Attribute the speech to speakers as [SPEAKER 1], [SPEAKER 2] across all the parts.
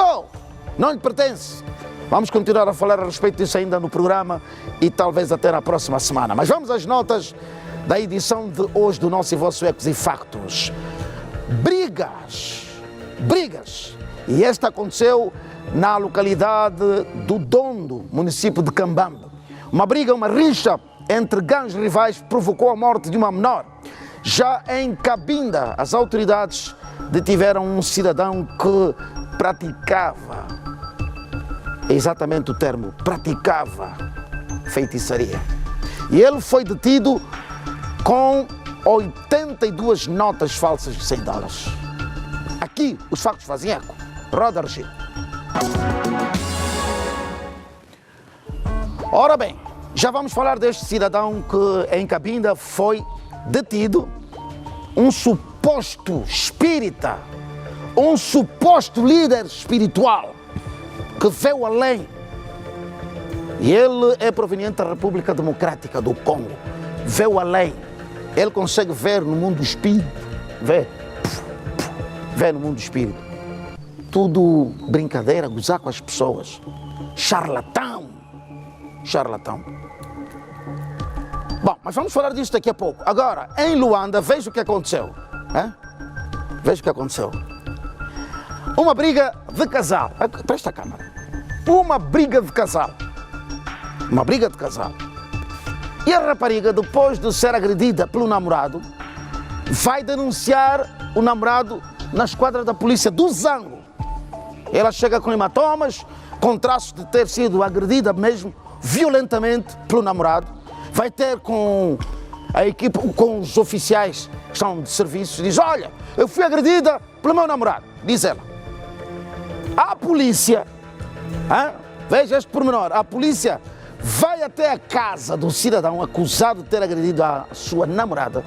[SPEAKER 1] Guardou! Não lhe pertence. Vamos continuar a falar a respeito disso ainda no programa e talvez até na próxima semana. Mas vamos às notas da edição de hoje do nosso e vosso Ecos e Factos. Brigas. E esta aconteceu na localidade do Dondo, município de Cambambe. Uma rixa entre gangues rivais provocou a morte de uma menor. Já em Cabinda, as autoridades detiveram um cidadão que praticava, é exatamente o termo, praticava feitiçaria. E ele foi detido com 82 notas falsas de $100. Aqui os factos fazem eco. Roda, Regi. Ora bem, já vamos falar deste cidadão que em Cabinda foi detido, um suposto espírita, um suposto líder espiritual que veio além. E ele é proveniente da República Democrática do Congo. Veio além. Ele consegue ver no mundo do espírito. Vê no mundo do espírito. Tudo brincadeira, gozar com as pessoas. Charlatão. Bom, mas vamos falar disso daqui a pouco. Agora, em Luanda, veja o que aconteceu. Veja o que aconteceu. Uma briga de casal. Presta a câmera. Uma briga de casal. E a rapariga, depois de ser agredida pelo namorado, vai denunciar o namorado na esquadra da polícia do Zango. Ela chega com hematomas, com traços de ter sido agredida mesmo violentamente pelo namorado. Vai ter com a equipe, com os oficiais que estão de serviço, diz: olha, eu fui agredida pelo meu namorado, diz ela. A polícia, veja este pormenor, a polícia vai até a casa do cidadão acusado de ter agredido a sua namorada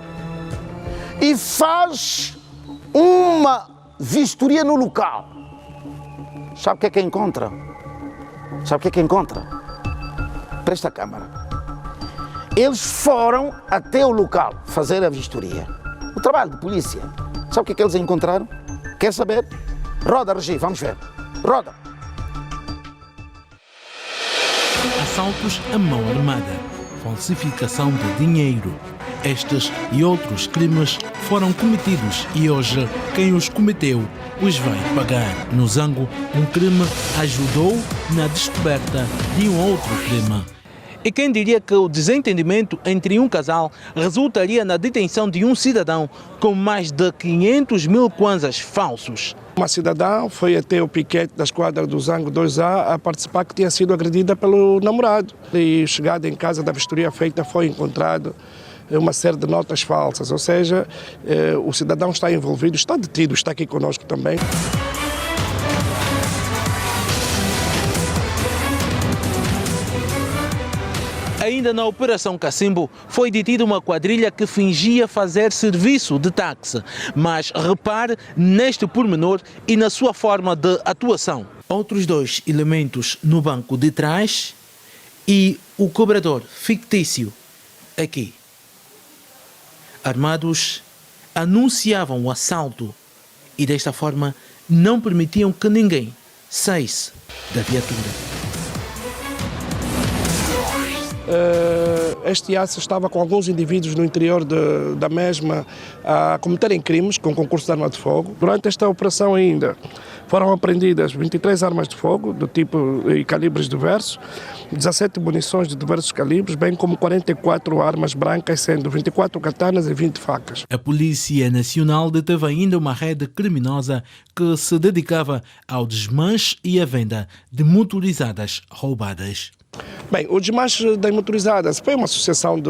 [SPEAKER 1] e faz uma vistoria no local. Sabe o que é que encontra? Presta a câmara. Eles foram até o local fazer a vistoria. O trabalho de polícia. Sabe o que é que eles encontraram? Quer saber? Roda, Regi, vamos ver. Roda.
[SPEAKER 2] Assaltos à mão armada, falsificação de dinheiro. Estes e outros crimes foram cometidos e hoje quem os cometeu os vai pagar. No Zango, um crime ajudou na descoberta de um outro crime. E quem diria que o desentendimento entre um casal resultaria na detenção de um cidadão com mais de 500 mil kwanzas falsos?
[SPEAKER 3] Uma cidadã foi até o piquete da esquadra do Zango 2A a participar que tinha sido agredida pelo namorado. E chegada em casa da vistoria feita foi encontrado uma série de notas falsas, ou seja, o cidadão está envolvido, está detido, está aqui conosco também.
[SPEAKER 2] Ainda na Operação Cacimbo, foi detida uma quadrilha que fingia fazer serviço de táxi. Mas repare neste pormenor e na sua forma de atuação. Outros dois elementos no banco de trás e o cobrador fictício aqui. Armados, anunciavam o assalto e desta forma não permitiam que ninguém saísse da viatura.
[SPEAKER 3] Este aço estava com alguns indivíduos no interior da mesma a cometerem crimes com concurso de arma de fogo. Durante esta operação ainda foram apreendidas 23 armas de fogo do tipo e calibres diversos, 17 munições de diversos calibres, bem como 44 armas brancas, sendo 24 katanas e 20 facas.
[SPEAKER 2] A Polícia Nacional deteve ainda uma rede criminosa que se dedicava ao desmanche e à venda de motorizadas roubadas.
[SPEAKER 3] Bem, o desmanche das motorizadas foi uma associação de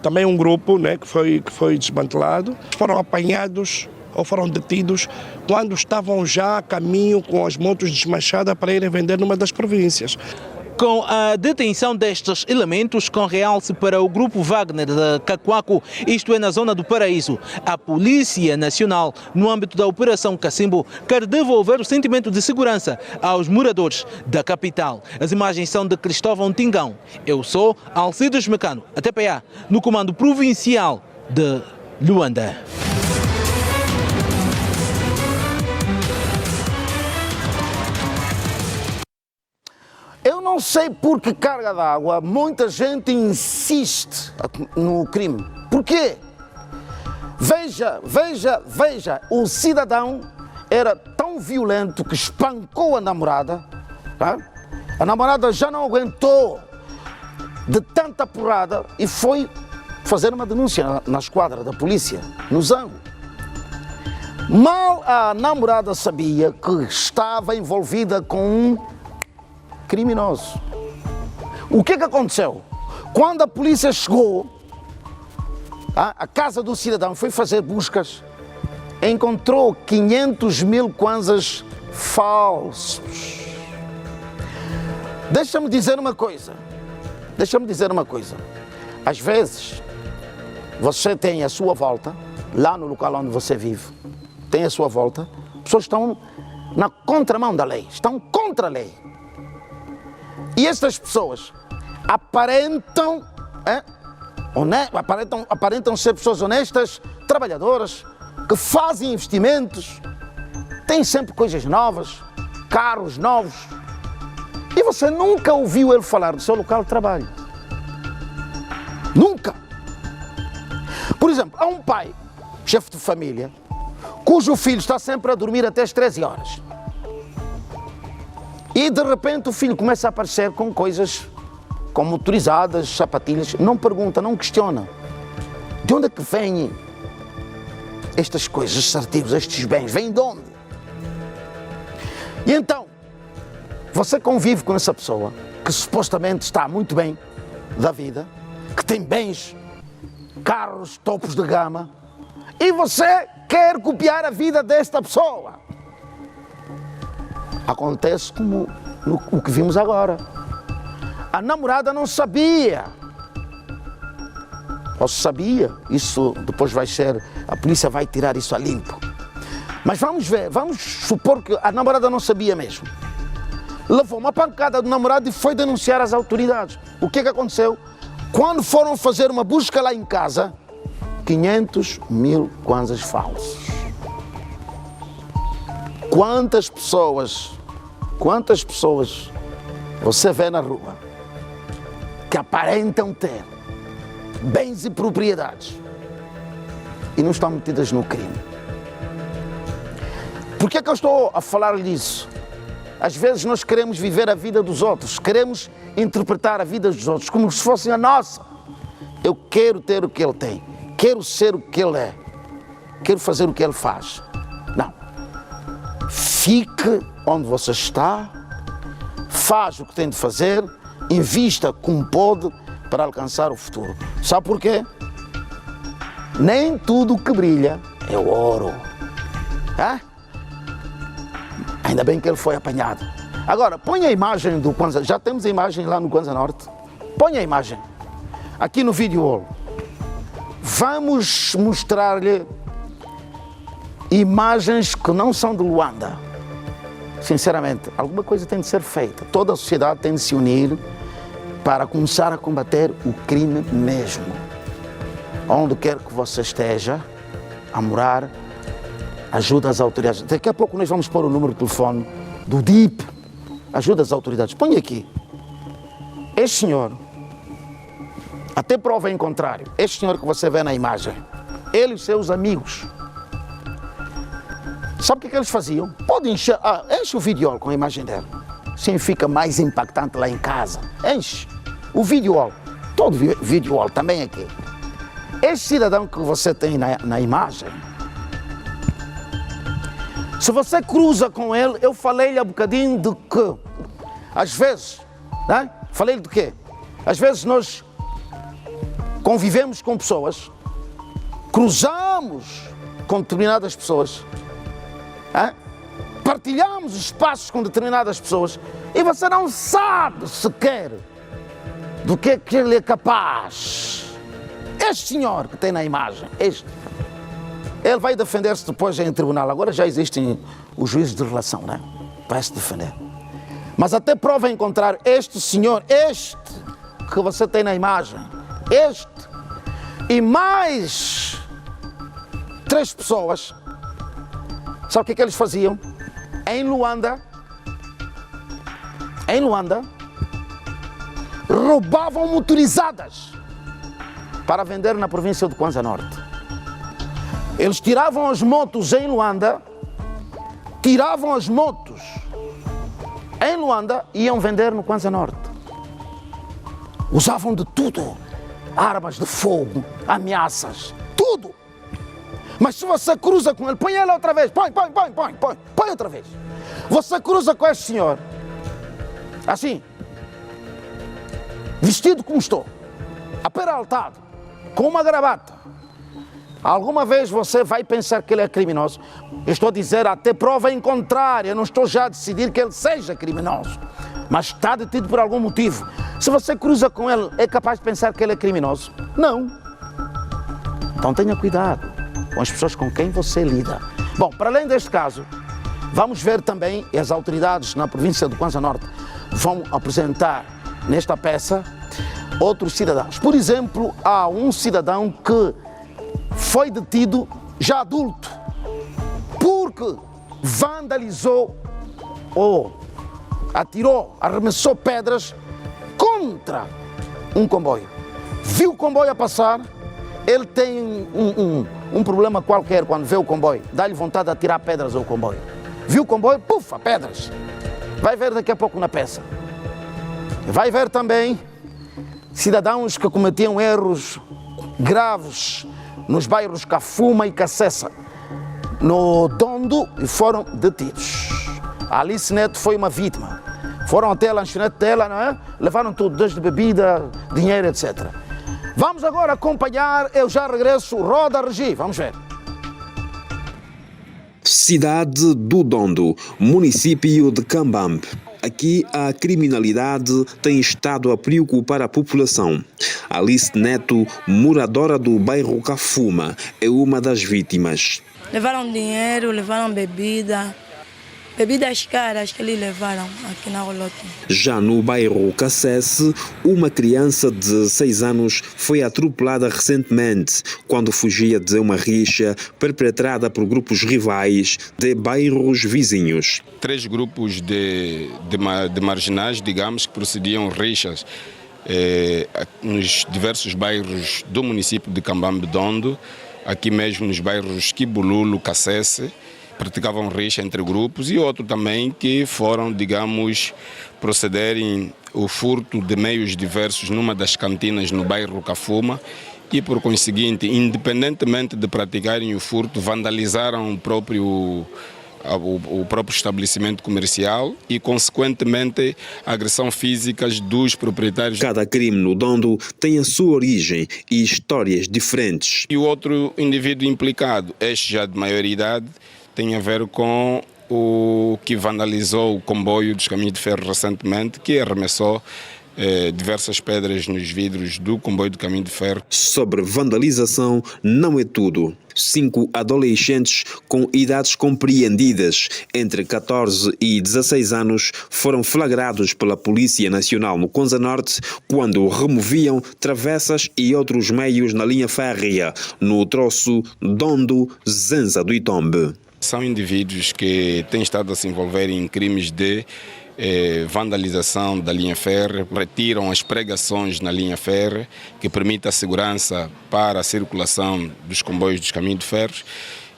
[SPEAKER 3] também um grupo, né, que foi desmantelado. Foram apanhados ou foram detidos quando estavam já a caminho com as motos desmanchadas para irem vender numa das províncias.
[SPEAKER 2] Com a detenção destes elementos, com realce para o Grupo Wagner de Cacoaco, isto é na zona do Paraíso, a Polícia Nacional, no âmbito da Operação Cacimbo, quer devolver o sentimento de segurança aos moradores da capital. As imagens são de Cristóvão Tingão. Eu sou Alcides Mecano, até PA, no Comando Provincial de Luanda.
[SPEAKER 1] Eu não sei por que carga d'água muita gente insiste no crime. Por quê? Veja, o cidadão era tão violento que espancou a namorada. Tá? A namorada já não aguentou de tanta porrada e foi fazer uma denúncia na esquadra da polícia, no Zango. Mal a namorada sabia que estava envolvida com um criminoso. O que aconteceu? Quando a polícia chegou à casa do cidadão, foi fazer buscas, encontrou 500 mil kwanzas falsos. Deixa-me dizer uma coisa. Às vezes, você tem à sua volta, lá no local onde você vive, tem à sua volta, pessoas que estão na contramão da lei, estão contra a lei. E estas pessoas aparentam ser pessoas honestas, trabalhadoras, que fazem investimentos, têm sempre coisas novas, carros novos, e você nunca ouviu ele falar do seu local de trabalho. Nunca. Por exemplo, há um pai, chefe de família, cujo filho está sempre a dormir até as 13 horas. E de repente o filho começa a aparecer com coisas como motorizadas, sapatilhas, não pergunta, não questiona. De onde é que vêm estas coisas, estes artigos, estes bens? Vêm de onde? E então, você convive com essa pessoa que supostamente está muito bem da vida, que tem bens, carros, topos de gama, e você quer copiar a vida desta pessoa. Acontece como o que vimos agora. A namorada não sabia. Ou sabia, isso depois vai ser, a polícia vai tirar isso a limpo. Mas vamos ver, vamos supor que a namorada não sabia mesmo. Levou uma pancada do namorado e foi denunciar às autoridades. O que aconteceu? Quando foram fazer uma busca lá em casa, 500 mil kwanzas falsos. Quantas pessoas você vê na rua que aparentam ter bens e propriedades e não estão metidas no crime? Por que eu estou a falar disso? Às vezes nós queremos viver a vida dos outros, queremos interpretar a vida dos outros como se fosse a nossa. Eu quero ter o que ele tem, quero ser o que ele é, quero fazer o que ele faz. Não. Fique onde você está, faz o que tem de fazer, invista como pode para alcançar o futuro. Sabe porquê? Nem tudo que brilha é ouro. Hã? Ainda bem que ele foi apanhado. Agora, põe a imagem do Kwanza. Já temos a imagem lá no Kwanza Norte. Põe a imagem. Aqui no vídeo wall. Vamos mostrar-lhe imagens que não são de Luanda. Sinceramente, alguma coisa tem de ser feita. Toda a sociedade tem de se unir para começar a combater o crime mesmo. Onde quer que você esteja a morar, ajuda as autoridades. Daqui a pouco nós vamos pôr o número de telefone do DIP. Ajuda as autoridades. Põe aqui. Este senhor, até prova em contrário, este senhor que você vê na imagem, ele e os seus amigos, sabe o que eles faziam? Pode encher, enche o vídeo com a imagem dele. Assim fica mais impactante lá em casa. Enche o vídeo, todo vídeo também aqui. Este cidadão que você tem na imagem, se você cruza com ele, eu falei-lhe há bocadinho de que, às vezes, né? Falei-lhe de quê? Às vezes nós convivemos com pessoas, cruzamos com determinadas pessoas, partilhamos espaços com determinadas pessoas e você não sabe sequer do que ele é capaz. Este senhor que tem na imagem, ele vai defender-se depois em tribunal. Agora já existem os juízes de relação, né? Vai se defender. Mas até prova em contrário, este senhor, este que você tem na imagem, este e mais 3 pessoas, sabe o que eles faziam? Em Luanda, roubavam motorizadas para vender na província do Kwanza Norte. Eles tiravam as motos em Luanda, tiravam as motos em Luanda e iam vender no Kwanza Norte. Usavam de tudo, armas de fogo, ameaças, tudo. Mas se você cruza com ele, põe ele outra vez, põe outra vez. Você cruza com este senhor, assim, vestido como estou, aperaltado, com uma gravata. Alguma vez você vai pensar que ele é criminoso? Eu estou a dizer até prova em contrário, eu não estou já a decidir que ele seja criminoso, mas está detido por algum motivo. Se você cruza com ele, é capaz de pensar que ele é criminoso? Não. Então tenha cuidado com as pessoas com quem você lida. Bom, para além deste caso, vamos ver também, e as autoridades na província do Kwanza Norte vão apresentar nesta peça outros cidadãos. Por exemplo, há um cidadão que foi detido já adulto porque vandalizou ou atirou, arremessou pedras contra um comboio. Viu o comboio a passar, ele tem um problema qualquer quando vê o comboio, dá-lhe vontade de atirar pedras ao comboio. Viu o comboio, pufa, pedras. Vai ver daqui a pouco na peça. Vai ver também cidadãos que cometiam erros graves nos bairros Cafuma e Cacessa, no Dondo, e foram detidos. A Alice Neto foi uma vítima. Foram até a lanchonete dela, não é? Levaram tudo, desde bebida, dinheiro, etc. Vamos agora acompanhar, eu já regresso, roda Regi, vamos ver.
[SPEAKER 4] Cidade do Dondo, município de Cambambe. Aqui a criminalidade tem estado a preocupar a população. Alice Neto, moradora do bairro Cafuma, é uma das vítimas.
[SPEAKER 5] Levaram dinheiro, levaram bebida. Bebidas caras que eles levaram aqui na Rolote.
[SPEAKER 4] Já no bairro Cacesse, uma criança de 6 anos foi atropelada recentemente quando fugia de uma rixa perpetrada por grupos rivais de bairros vizinhos.
[SPEAKER 6] 3 grupos de marginais, digamos, que procediam rixas nos diversos bairros do município de Cambambe Dondo, aqui mesmo nos bairros Kibululu, Cacesse. Praticavam rixa entre grupos e outro também que foram, digamos, procederem o furto de meios diversos numa das cantinas no bairro Cafuma e, por conseguinte, independentemente de praticarem o furto, vandalizaram o próprio estabelecimento comercial e, consequentemente, agressão físicas dos proprietários.
[SPEAKER 4] Cada crime no Dondo tem a sua origem e histórias diferentes.
[SPEAKER 6] E o outro indivíduo implicado, este já de maioridade, tem a ver com o que vandalizou o comboio dos caminhos de ferro recentemente, que arremessou diversas pedras nos vidros do comboio do caminho de ferro.
[SPEAKER 4] Sobre vandalização não é tudo. 5 adolescentes com idades compreendidas entre 14 e 16 anos foram flagrados pela Polícia Nacional no Kwanza Norte quando removiam travessas e outros meios na linha férrea no troço Dondo-Zenza do Itombe.
[SPEAKER 6] São indivíduos que têm estado a se envolver em crimes de vandalização da linha férrea, retiram as pregações na linha férrea, que permite a segurança para a circulação dos comboios dos caminhos de ferro,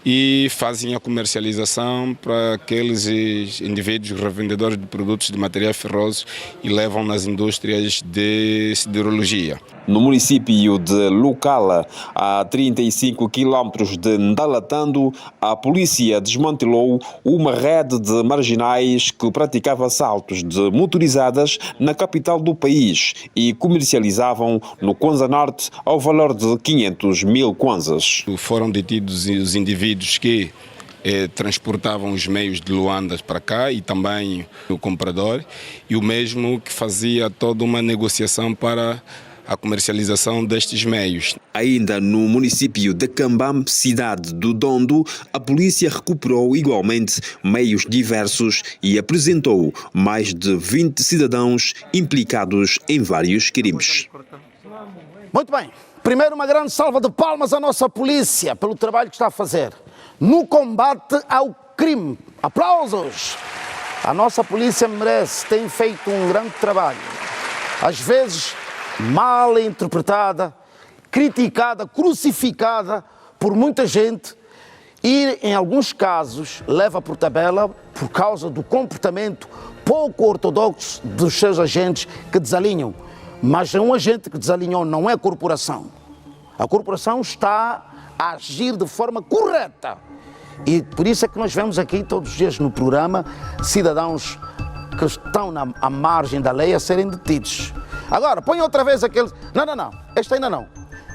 [SPEAKER 6] e fazem a comercialização para aqueles indivíduos revendedores de produtos de materiais ferrosos e levam nas indústrias de siderurgia.
[SPEAKER 4] No município de Lucala, a 35 quilómetros de Ndalatando, a polícia desmantelou uma rede de marginais que praticava assaltos de motorizadas na capital do país e comercializavam no Kwanza Norte ao valor de 500 mil kwanzas.
[SPEAKER 6] Foram detidos os indivíduos que transportavam os meios de Luanda para cá e também o comprador, e o mesmo que fazia toda uma negociação para a comercialização destes meios.
[SPEAKER 4] Ainda no município de Cambambe, cidade do Dondo, a polícia recuperou igualmente meios diversos e apresentou mais de 20 cidadãos implicados em vários crimes.
[SPEAKER 1] Muito bem. Primeiro, uma grande salva de palmas à nossa polícia pelo trabalho que está a fazer no combate ao crime. Aplausos! A nossa polícia merece, tem feito um grande trabalho. às vezes mal interpretada, criticada, crucificada por muita gente e, em alguns casos, leva por tabela por causa do comportamento pouco ortodoxo dos seus agentes que desalinham. Mas um agente que desalinhou não é a corporação. A corporação está a agir de forma correta. E por isso é que nós vemos aqui todos os dias no programa cidadãos que estão à margem da lei a serem detidos. Agora, põe outra vez aquele... Não, esta ainda não.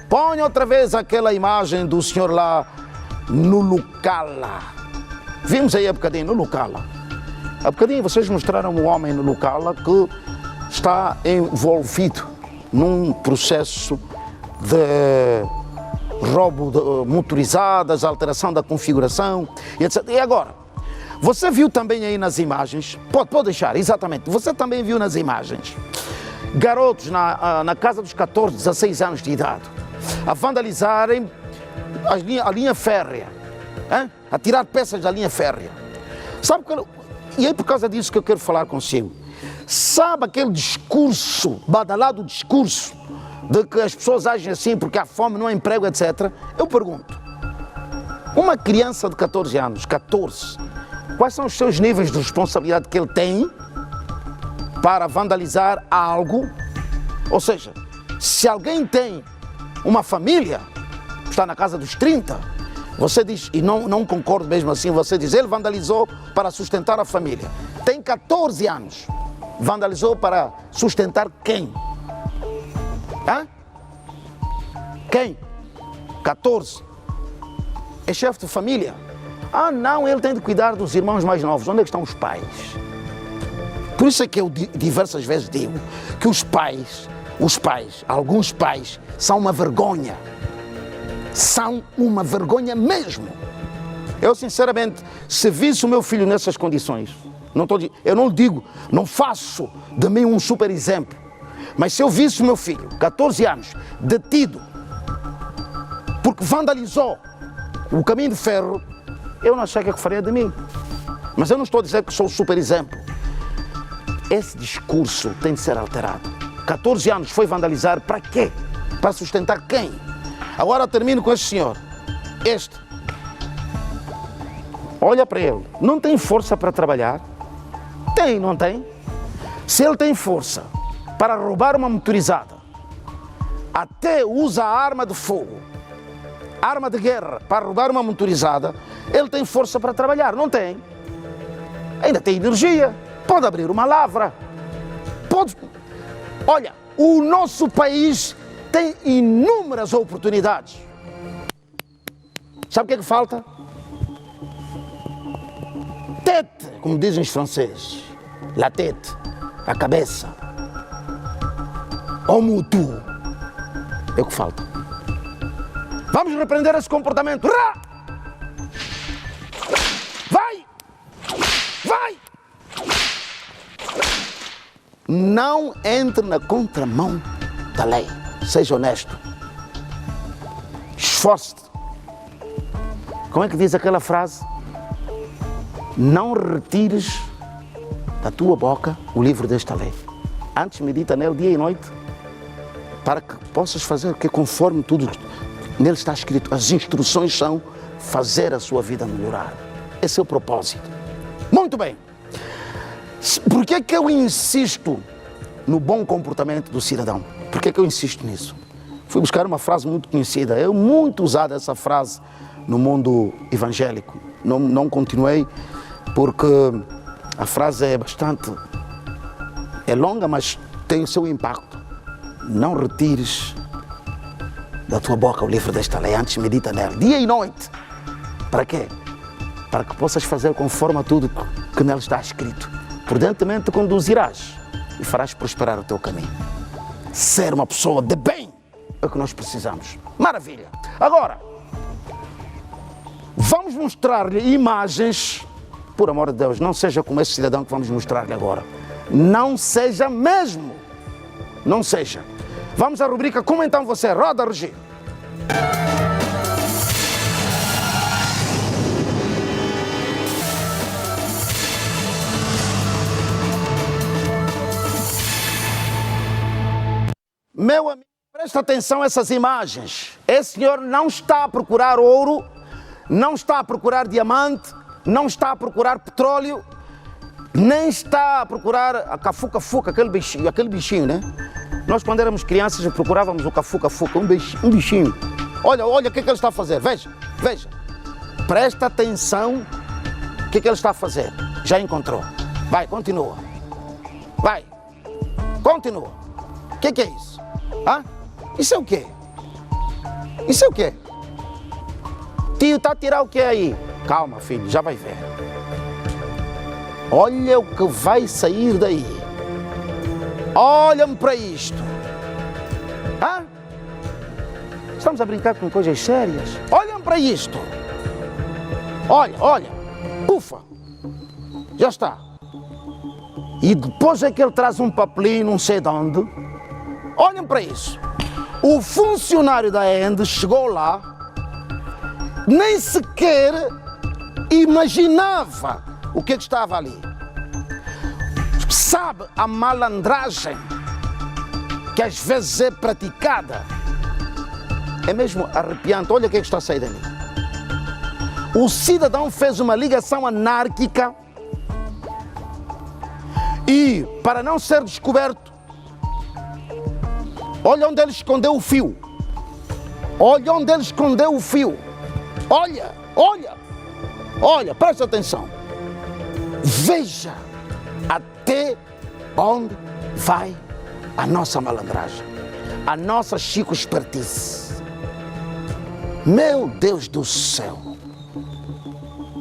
[SPEAKER 1] Põe outra vez aquela imagem do senhor lá no Lucala. Vimos aí há bocadinho, no Lucala. Há bocadinho vocês mostraram um homem no Lucala que está envolvido num processo de roubo de motorizadas, alteração da configuração, etc. E agora, você viu também aí nas imagens, pode deixar, exatamente, você também viu nas imagens, garotos na casa dos 14, 16 anos de idade, a vandalizarem a linha férrea, hein? A tirar peças da linha férrea. Sabe que... E é por causa disso que eu quero falar consigo. Sabe aquele discurso, badalado discurso, de que as pessoas agem assim porque há fome, não há emprego, etc. Eu pergunto, uma criança de 14 anos, 14, quais são os seus níveis de responsabilidade que ele tem para vandalizar algo? Ou seja, se alguém tem uma família, está na casa dos 30, você diz, e não concordo mesmo assim, você diz, ele vandalizou para sustentar a família. Tem 14 anos, vandalizou para sustentar quem? Hã? Quem? 14. É chefe de família. Ah, não, ele tem de cuidar dos irmãos mais novos. Onde é que estão os pais? Por isso é que eu diversas vezes digo que alguns pais, são uma vergonha. São uma vergonha mesmo. Eu, sinceramente, se visse o meu filho nessas condições, eu não digo, não faço de mim um super exemplo, mas se eu visse o meu filho, 14 anos, detido, porque vandalizou o caminho de ferro, eu não sei o que faria de mim. Mas eu não estou a dizer que sou o super exemplo. Esse discurso tem de ser alterado. 14 anos foi vandalizar para quê? Para sustentar quem? Agora termino com este senhor. Este. Olha para ele. Não tem força para trabalhar? Tem, não tem? Se ele tem força para roubar uma motorizada, até usa a arma de fogo, arma de guerra, para roubar uma motorizada, ele tem força para trabalhar, não tem? Ainda tem energia, pode abrir uma lavra, pode... Olha, o nosso país tem inúmeras oportunidades. Sabe o que é que falta? Tête, como dizem os franceses. La tête, a cabeça. O mutu. É o que falta. Vamos repreender esse comportamento. Rá! Vai! Vai! Não entre na contramão da lei. Seja honesto. Esforce-te. Como é que diz aquela frase? Não retires da tua boca o livro desta lei. Antes medita nele dia e noite, para que possas fazer o que conforme tudo nele está escrito. As instruções são fazer a sua vida melhorar. Esse é o propósito. Muito bem. Por que é que eu insisto no bom comportamento do cidadão? Por que é que eu insisto nisso? Fui buscar uma frase muito conhecida. É muito usada essa frase no mundo evangélico. Não continuei porque a frase é bastante... É longa, mas tem o seu impacto. Não retires da tua boca o livro desta lei, antes medita nela, dia e noite. Para quê? Para que possas fazer conforme a tudo que nela está escrito. Prudentemente te conduzirás e farás prosperar o teu caminho. Ser uma pessoa de bem é o que nós precisamos. Maravilha! Agora, vamos mostrar-lhe imagens. Por amor de Deus, não seja como esse cidadão que vamos mostrar-lhe agora. Não seja mesmo. Não seja. Vamos à rubrica Como então você? Roda, Regi. Meu amigo, presta atenção a essas imagens. Esse senhor não está a procurar ouro, não está a procurar diamante, não está a procurar petróleo, nem está a procurar a cafuca-fuca, aquele bichinho, né? Nós, quando éramos crianças, procurávamos o cafuca-fuca, um bichinho. Olha o que ele está a fazer, veja. Presta atenção o que ele está a fazer. Já encontrou. Vai, continua. Vai, continua. O que é isso? Hã? Isso é o quê? Isso é o quê? Tio, está a tirar o que aí? Calma, filho, já vai ver. Olha o que vai sair daí. Olha-me para isto. Hã? Estamos a brincar com coisas sérias. Olhem para isto. Olha. Ufa. Já está. E depois é que ele traz um papelinho, não sei de onde. Olhem para isso. O funcionário da ENDE chegou lá, nem sequer imaginava o que estava ali. Sabe a malandragem que às vezes é praticada? É mesmo arrepiante. Olha o que está a sair dali. O cidadão fez uma ligação anárquica e, para não ser descoberto, olha onde ele escondeu o fio. Olha onde ele escondeu o fio. Olha, presta atenção. Veja até onde vai a nossa malandragem, a nossa chico-espertice. Meu Deus do céu.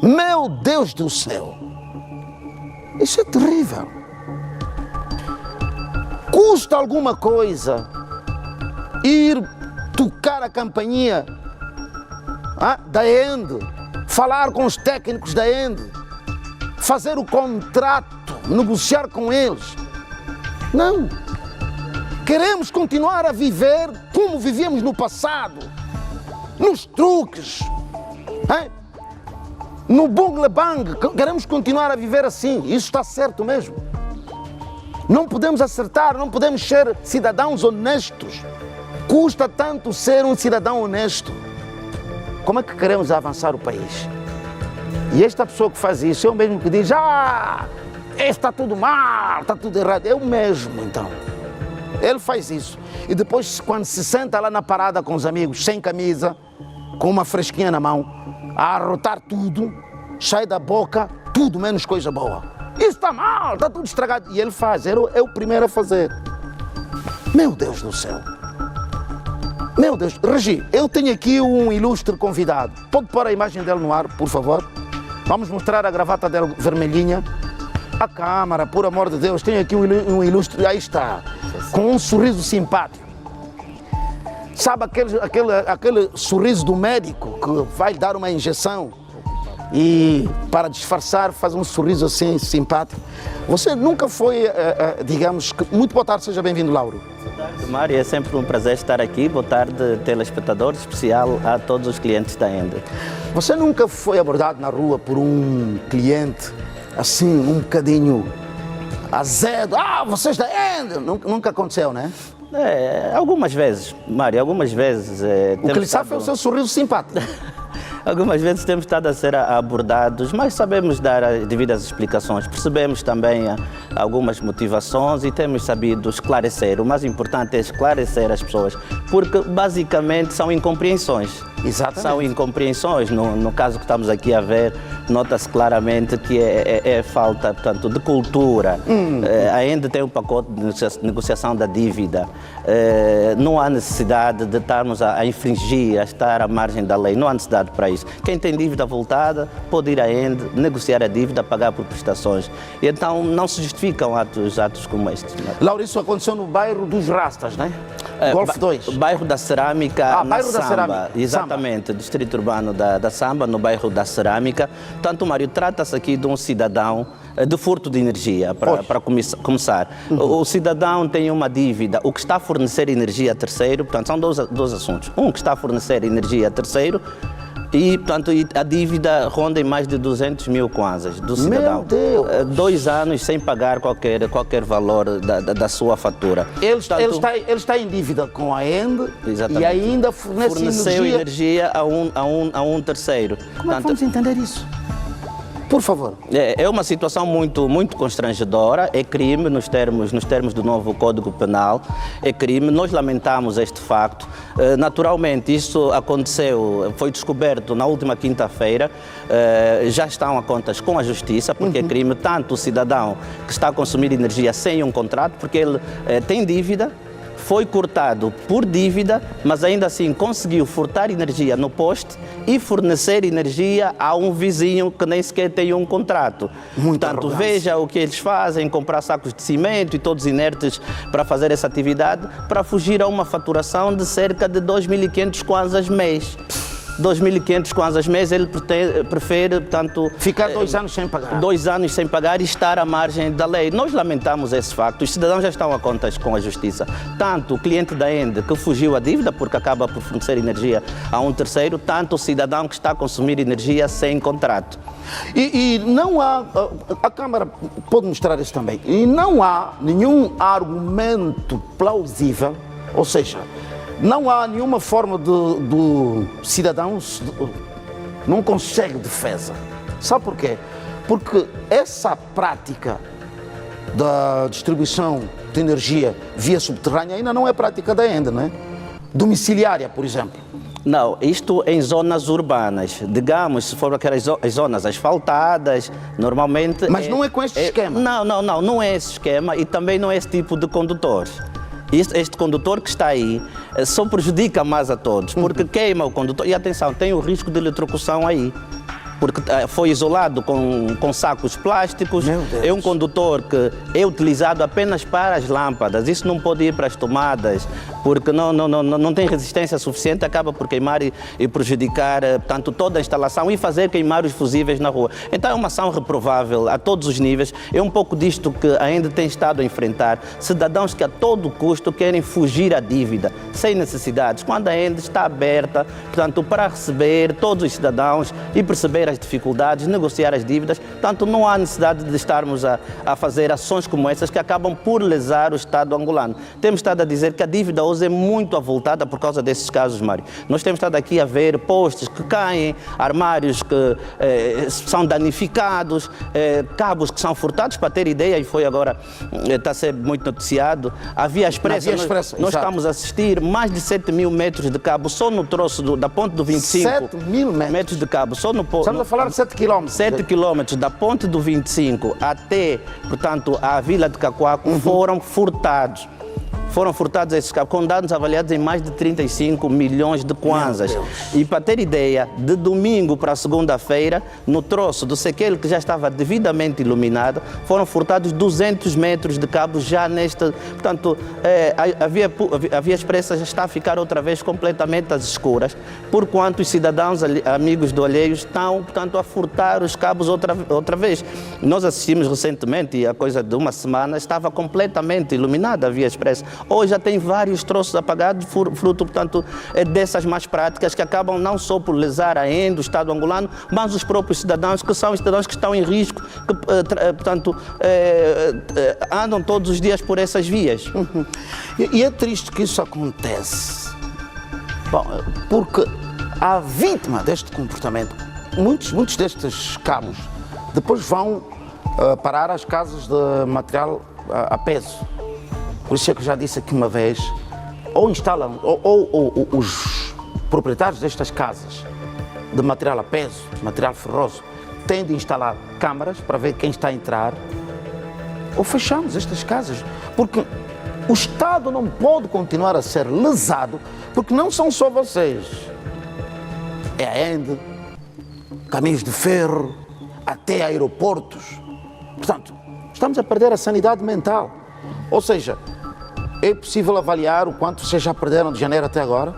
[SPEAKER 1] Meu Deus do céu. Isso é terrível. Custa alguma coisa ir tocar a campainha da ENDE, falar com os técnicos da ENDE, fazer o contrato, negociar com eles? Não. Queremos continuar a viver como vivíamos no passado, nos truques, no bang-bang. Queremos continuar a viver assim. Isso está certo mesmo. Não podemos acertar, não podemos ser cidadãos honestos. Custa tanto ser um cidadão honesto. Como é que queremos avançar o país? E esta pessoa que faz isso, eu mesmo que diz, está tudo mal, está tudo errado. Eu mesmo, então. Ele faz isso. E depois, quando se senta lá na parada com os amigos, sem camisa, com uma fresquinha na mão, a arrotar tudo, sai da boca, tudo menos coisa boa. Isso está mal, está tudo estragado. E ele faz, é o primeiro a fazer. Meu Deus do céu. Meu Deus. Regi, eu tenho aqui um ilustre convidado. Pode pôr a imagem dele no ar, por favor? Vamos mostrar a gravata dele vermelhinha. A câmara, por amor de Deus, tenho aqui um ilustre, aí está, com um sorriso simpático. Sabe aquele sorriso do médico que vai dar uma injeção e, para disfarçar, faz um sorriso assim simpático? Você nunca foi, digamos, muito boa tarde, seja bem-vindo, Lauro.
[SPEAKER 7] Boa tarde, Mário, é sempre um prazer estar aqui. Boa tarde, telespectador, especial a todos os clientes da ENDE.
[SPEAKER 1] Você nunca foi abordado na rua por um cliente assim, um bocadinho azedo? Vocês da ENDE! Nunca aconteceu, né?
[SPEAKER 7] Algumas vezes, Mário, algumas vezes.
[SPEAKER 1] O que lhe sabe é o seu sorriso simpático.
[SPEAKER 7] Algumas vezes temos estado a ser abordados, mas sabemos dar as devidas explicações. Percebemos também algumas motivações e temos sabido esclarecer. O mais importante é esclarecer as pessoas, porque basicamente são incompreensões.
[SPEAKER 1] Exatamente.
[SPEAKER 7] São incompreensões. No caso que estamos aqui a ver, nota-se claramente que é falta, portanto, de cultura. Ainda tem um pacote de negociação da dívida. Não há necessidade de estarmos a infringir, a estar à margem da lei. Não há necessidade para isso. Quem tem dívida voltada pode ir à ENDE, negociar a dívida, pagar por prestações. E então não se justificam atos como este.
[SPEAKER 1] Lauro, isso aconteceu no bairro dos Rastas, né? Golf 2.
[SPEAKER 7] Bairro da Cerâmica, na
[SPEAKER 1] bairro da
[SPEAKER 7] Samba.
[SPEAKER 1] Cerâmica.
[SPEAKER 7] Exatamente, distrito urbano da Samba, no bairro da Cerâmica. Portanto, Mário, trata-se aqui de um cidadão de furto de energia, para começar. O cidadão tem uma dívida, o que está a fornecer energia a terceiro, portanto, são dois assuntos. Um que está a fornecer energia a terceiro, E, portanto, a dívida ronda em mais de 200 mil kwanzas do cidadão.
[SPEAKER 1] Meu Deus!
[SPEAKER 7] 2 anos sem pagar qualquer valor da sua fatura.
[SPEAKER 1] Ele
[SPEAKER 7] Portanto,
[SPEAKER 1] está em dívida com a ENDE
[SPEAKER 7] Exatamente.
[SPEAKER 1] e ainda forneceu
[SPEAKER 7] energia a um terceiro.
[SPEAKER 1] Como é que vamos entender isso? Por favor.
[SPEAKER 7] É uma situação muito constrangedora, é crime nos termos do novo Código Penal, é crime, nós lamentamos este facto. Naturalmente, isso aconteceu, foi descoberto na última quinta-feira, já estão a contas com a Justiça, porque é crime tanto o cidadão que está a consumir energia sem um contrato, porque ele tem dívida, foi cortado por dívida, mas ainda assim conseguiu furtar energia no poste e fornecer energia a um vizinho que nem sequer tem um contrato. Portanto, veja o que eles fazem, comprar sacos de cimento e todos inertes para fazer essa atividade, para fugir a uma faturação de cerca de 2.500 kwanzas mês. 2.500 kwanzas mês, ele prefere, portanto...
[SPEAKER 1] Ficar 2 anos sem pagar.
[SPEAKER 7] 2 anos sem pagar e estar à margem da lei. Nós lamentamos esse facto. Os cidadãos já estão a contas com a Justiça. Tanto o cliente da ENDE, que fugiu à dívida, porque acaba por fornecer energia a um terceiro, tanto o cidadão que está a consumir energia sem contrato.
[SPEAKER 1] E não há... A Câmara pode mostrar isso também. E não há nenhum argumento plausível, ou seja... Não há nenhuma forma do cidadão não consegue defesa. Sabe porquê? Porque essa prática da distribuição de energia via subterrânea ainda não é prática da ENDE, não é? Domiciliária, por exemplo.
[SPEAKER 7] Não, isto em zonas urbanas. Digamos, se for aquelas zonas asfaltadas, normalmente...
[SPEAKER 1] Mas não é com este esquema?
[SPEAKER 7] Não é esse esquema e também não é esse tipo de condutores. Este condutor que está aí só prejudica mais a todos, porque queima o condutor. E atenção, tem o risco de eletrocução aí, porque foi isolado com sacos plásticos. É um condutor que é utilizado apenas para as lâmpadas. Isso não pode ir para as tomadas, porque não tem resistência suficiente, acaba por queimar e prejudicar, portanto, toda a instalação e fazer queimar os fusíveis na rua. Então é uma ação reprovável a todos os níveis. É um pouco disto que ainda tem estado a enfrentar cidadãos que a todo custo querem fugir à dívida, sem necessidades, quando ainda está aberta, portanto, para receber todos os cidadãos e perceber as dificuldades, negociar as dívidas. Portanto, não há necessidade de estarmos a fazer ações como essas que acabam por lesar o Estado angolano. Temos estado a dizer que a dívida hoje é muito avultada por causa desses casos, Mário. Nós temos estado aqui a ver postes que caem, armários que são danificados, cabos que são furtados, para ter ideia, e foi agora, está a ser muito noticiado, a Via Expressa, nós estamos a assistir mais de 7.000 metros de cabo só no troço da ponte do 25.
[SPEAKER 1] 7.000 metros
[SPEAKER 7] de cabo, só no
[SPEAKER 1] Estamos a falar de 7 quilómetros.
[SPEAKER 7] 7 quilómetros da ponte do 25 até, portanto, a Vila de Cacoaco foram furtados. Foram furtados esses cabos com danos avaliados em mais de 35 milhões de kwanzas. E para ter ideia, de domingo para segunda-feira, no troço do Sequel, que já estava devidamente iluminado, foram furtados 200 metros de cabos já nesta... Portanto, a Via Expressa já está a ficar outra vez completamente às escuras, porquanto os cidadãos amigos do alheio estão, portanto, a furtar os cabos outra vez. Nós assistimos recentemente, e a coisa de uma semana, estava completamente iluminada a Via Expressa. Hoje já tem vários troços apagados, fruto, portanto, dessas más práticas que acabam não só por lesar a ENDE, o Estado angolano, mas os próprios cidadãos, que são os cidadãos que estão em risco, que, portanto, andam todos os dias por essas vias.
[SPEAKER 1] E é triste que isso acontece. Bom, porque a vítima deste comportamento, muitos destes cabos, depois vão parar às casas de material a peso. Por isso é que eu já disse aqui uma vez, ou instalam, ou os proprietários destas casas de material a peso, material ferroso, têm de instalar câmaras para ver quem está a entrar, ou fechamos estas casas, porque o Estado não pode continuar a ser lesado, porque não são só vocês, é a ENDE, caminhos de ferro, até aeroportos. Portanto, estamos a perder a sanidade mental. Ou seja, é possível avaliar o quanto vocês já perderam de janeiro até agora?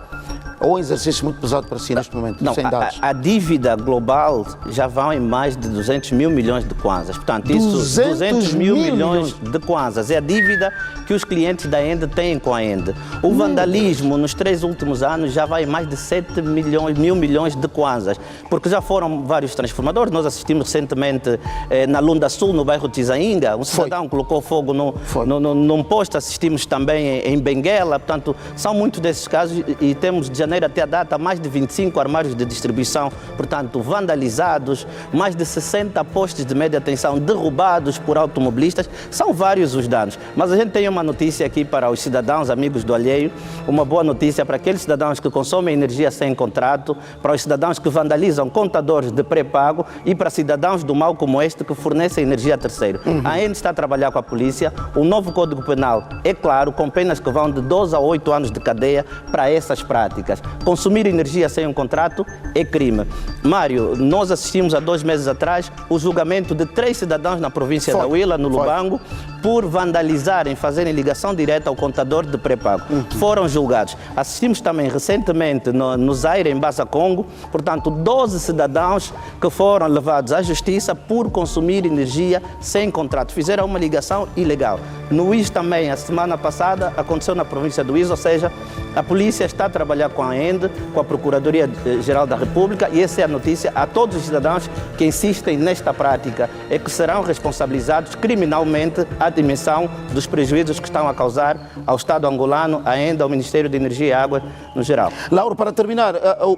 [SPEAKER 1] Ou um exercício muito pesado para si neste momento,
[SPEAKER 7] Não,
[SPEAKER 1] sem dados?
[SPEAKER 7] a dívida global já vai em mais de 200 mil milhões de kwanzas. Portanto, isso,
[SPEAKER 1] 200
[SPEAKER 7] mil milhões de kwanzas é a dívida que os clientes da ENDE têm com a ENDE. O vandalismo nos 3 últimos anos já vai em mais de 7 mil milhões de kwanzas, porque já foram vários transformadores. Nós assistimos recentemente na Lunda Sul, no bairro Tizainga, um cidadão colocou fogo num posto. Assistimos também em Benguela. Portanto, são muitos desses casos e temos de janeiro até a data mais de 25 armários de distribuição, portanto, vandalizados, mais de 60 postes de média tensão derrubados por automobilistas. São vários os danos. Mas a gente tem uma notícia aqui para os cidadãos, amigos do alheio, uma boa notícia para aqueles cidadãos que consomem energia sem contrato, para os cidadãos que vandalizam contadores de pré-pago e para cidadãos do mal como este que fornecem energia a terceiro. A ENDE está a trabalhar com a polícia. O novo Código Penal é claro, com penas que vão de 12 a 8 anos de cadeia para essas práticas. Consumir energia sem um contrato é crime. Mário, nós assistimos há 2 meses atrás o julgamento de 3 cidadãos na província da Huila, no Lubango, por vandalizarem, fazerem ligação direta ao contador de pré-pago. Foram julgados. Assistimos também recentemente no Zaire, em Bassa Congo, portanto, 12 cidadãos que foram levados à justiça por consumir energia sem contrato. Fizeram uma ligação ilegal. No Uís também, a semana passada, aconteceu na província do Uís, ou seja, a polícia está a trabalhar com a ENDE, com a Procuradoria-Geral da República, e essa é a notícia a todos os cidadãos que insistem nesta prática, é que serão responsabilizados criminalmente à dimensão dos prejuízos que estão a causar ao Estado angolano, à ENDE, ao Ministério de Energia e Água no geral.
[SPEAKER 1] Lauro, para terminar,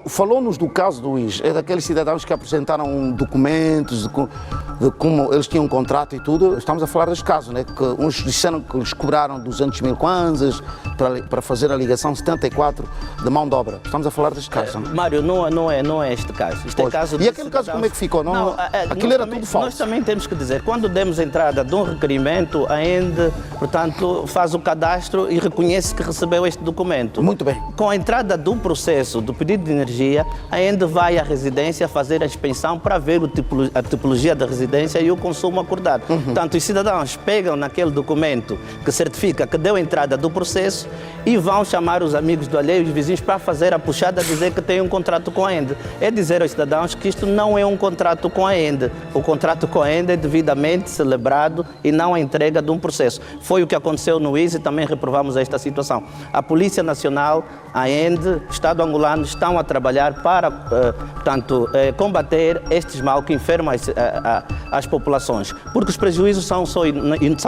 [SPEAKER 1] falou-nos do caso do Uís, é daqueles cidadãos que apresentaram documentos de como eles tinham um contrato e tudo. Estamos a falar deste caso, né? Que uns disseram que lhes cobraram 200 mil kwanzas para fazer a ligação 74 de mão de obra. Estamos a falar deste caso.
[SPEAKER 7] Mário, não é este caso. Este é caso
[SPEAKER 1] e aquele caso como é que ficou? Aquilo era tudo falso.
[SPEAKER 7] Nós também temos que dizer, quando demos entrada de um requerimento, a ENDE, portanto, faz o cadastro e reconhece que recebeu este documento.
[SPEAKER 1] Muito bem.
[SPEAKER 7] Com a entrada do processo do pedido de energia, a ENDE vai à residência fazer a expensão para ver a tipologia da residência e o consumo acordado. Portanto, os cidadãos pegam naquele documento que certifica que deu entrada do processo e vão chamar os amigos do alheio e os vizinhos para fazer a puxada, dizer que tem um contrato com a ENDE. É dizer aos cidadãos que isto não é um contrato com a ENDE. O contrato com a ENDE é devidamente celebrado e não a entrega de um processo. Foi o que aconteceu no Uís e também reprovamos esta situação. A Polícia Nacional, a ENDE, o Estado angolano estão a trabalhar para, combater estes mal que enfermam as populações, porque os prejuízos são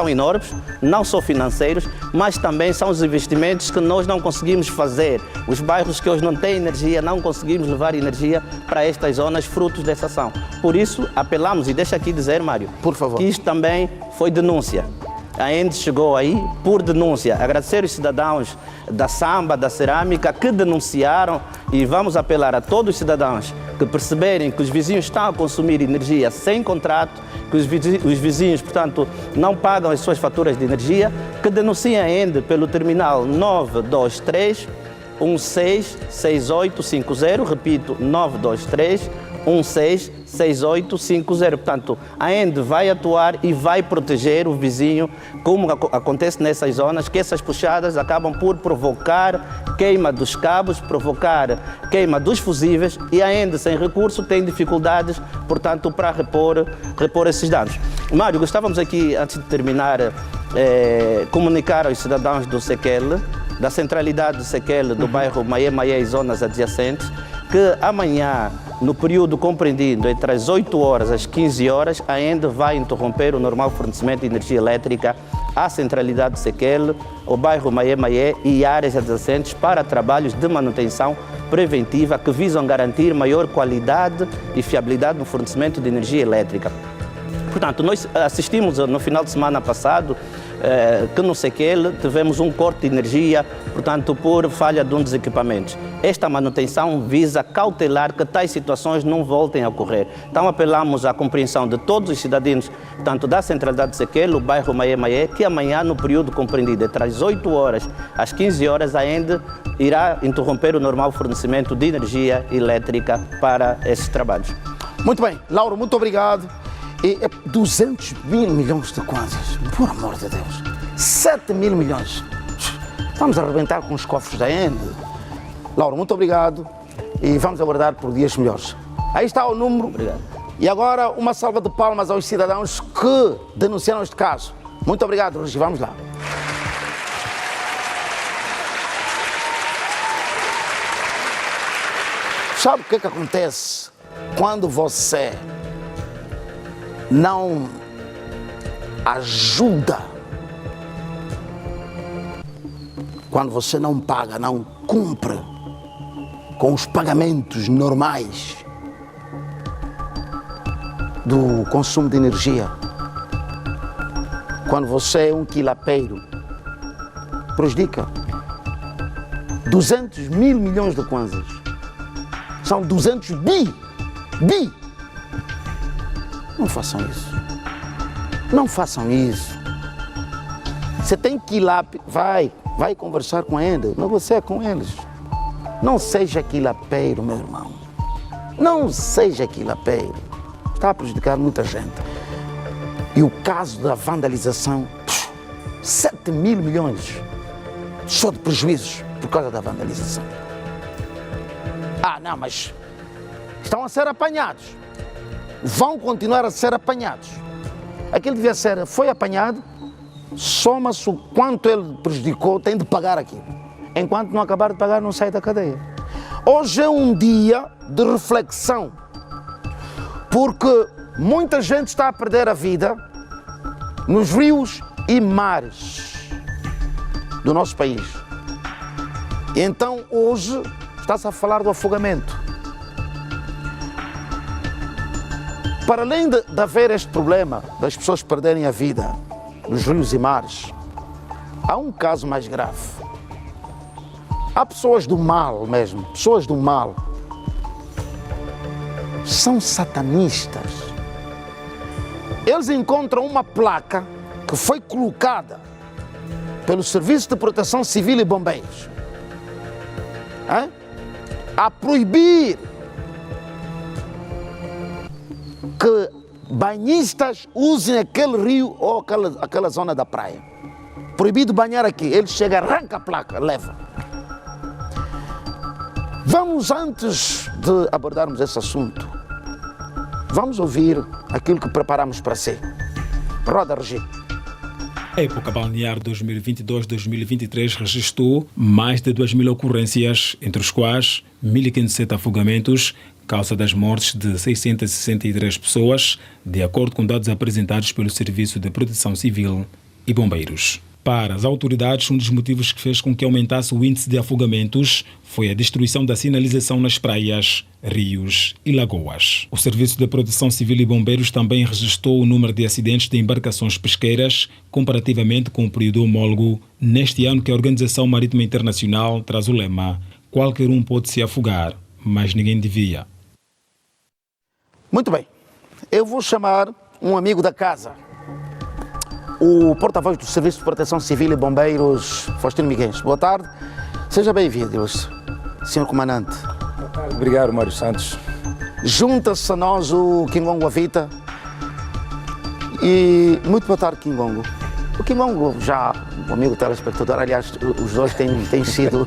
[SPEAKER 7] enormes, não só financeiros, mas também são os investimentos que nós não conseguimos fazer. Os bairros que hoje não têm energia, não conseguimos levar energia para estas zonas, frutos dessa ação. Por isso, apelamos, e deixa aqui dizer, Mário,
[SPEAKER 1] por favor,
[SPEAKER 7] que isto também foi denúncia. A ENDE chegou aí por denúncia. Agradecer os cidadãos da Samba, da Cerâmica, que denunciaram, e vamos apelar a todos os cidadãos que perceberem que os vizinhos estão a consumir energia sem contrato, que os vizinhos, portanto, não pagam as suas faturas de energia, que denunciem a ENDE pelo terminal 923 166850, repito, 923 166850. Portanto, a ENDE vai atuar e vai proteger o vizinho, como acontece nessas zonas, que essas puxadas acabam por provocar queima dos cabos, provocar queima dos fusíveis, e a ENDE, sem recurso, tem dificuldades, portanto, para repor esses danos. Mário, gostávamos aqui, antes de terminar, comunicar aos cidadãos do Sequele, da centralidade do Sequele, do bairro Maé e zonas adjacentes, que amanhã, no período compreendido entre as 8 horas às 15 horas, a ENDE vai interromper o normal fornecimento de energia elétrica à centralidade de Sequele, o bairro Maé e áreas adjacentes para trabalhos de manutenção preventiva que visam garantir maior qualidade e fiabilidade no fornecimento de energia elétrica. Portanto, nós assistimos no final de semana passado que no Sequele tivemos um corte de energia, portanto, por falha de um dos equipamentos. Esta manutenção visa cautelar que tais situações não voltem a ocorrer. Então, apelamos à compreensão de todos os cidadãos, tanto da centralidade de Sequele, o bairro Maé, que amanhã, no período compreendido entre as 8 horas às 15 horas, a ENDE irá interromper o normal fornecimento de energia elétrica para esses trabalhos.
[SPEAKER 1] Muito bem. Lauro, muito obrigado. 200 mil milhões de kwanzas, por amor de Deus, 7 mil milhões. Estamos a arrebentar com os cofres da ENDE. Laura, muito obrigado e vamos aguardar por dias melhores. Aí está o número.
[SPEAKER 7] Obrigado.
[SPEAKER 1] E agora uma salva de palmas aos cidadãos que denunciaram este caso. Muito obrigado, Regi. Vamos lá. Sabe o que acontece quando você não ajuda? Quando você não paga, não cumpre com os pagamentos normais do consumo de energia. Quando você é um quilapeiro, prejudica 200 mil milhões de kwanzas. São 200 bi. Não façam isso. Não façam isso. Você tem que ir lá, vai conversar com eles, negocia com eles. Não seja quilapeiro, meu irmão. Não seja quilapeiro. Está a prejudicar muita gente. E o caso da vandalização, 7 mil milhões só de prejuízos por causa da vandalização. Ah, não, mas estão a ser apanhados. Vão continuar a ser apanhados. Aquele devia ser, foi apanhado, soma-se o quanto ele prejudicou, tem de pagar aquilo. Enquanto não acabar de pagar, não sai da cadeia. Hoje é um dia de reflexão, porque muita gente está a perder a vida nos rios e mares do nosso país. E então hoje está-se a falar do afogamento. Para além de haver este problema das pessoas perderem a vida nos rios e mares, há um caso mais grave. Há pessoas do mal mesmo, pessoas do mal. São satanistas. Eles encontram uma placa que foi colocada pelo Serviço de Proteção Civil e Bombeiros a proibir que banhistas usem aquele rio ou aquela zona da praia. Proibido banhar aqui. Ele chega, arranca a placa, leva. Vamos, antes de abordarmos esse assunto, vamos ouvir aquilo que preparamos para si. Roda, Regi.
[SPEAKER 8] A época balnear 2022-2023 registrou mais de 2.000 ocorrências, entre os quais 1.507 afogamentos, causa das mortes de 663 pessoas, de acordo com dados apresentados pelo Serviço de Proteção Civil e Bombeiros. Para as autoridades, um dos motivos que fez com que aumentasse o índice de afogamentos foi a destruição da sinalização nas praias, rios e lagoas. O Serviço de Proteção Civil e Bombeiros também registrou o número de acidentes de embarcações pesqueiras comparativamente com o período homólogo neste ano que a Organização Marítima Internacional traz o lema "Qualquer um pode se afogar, mas ninguém devia".
[SPEAKER 1] Muito bem. Eu vou chamar um amigo da casa, o porta-voz do Serviço de Proteção Civil e Bombeiros, Faustino Miguel. Boa tarde. Seja bem-vindo, senhor comandante.
[SPEAKER 9] Boa tarde. Obrigado, Mário Santos.
[SPEAKER 1] Junta-se a nós o Kingongo Avita. E muito boa tarde, Kingongo. O Kingongo, já o amigo telespectador, aliás, os dois têm sido...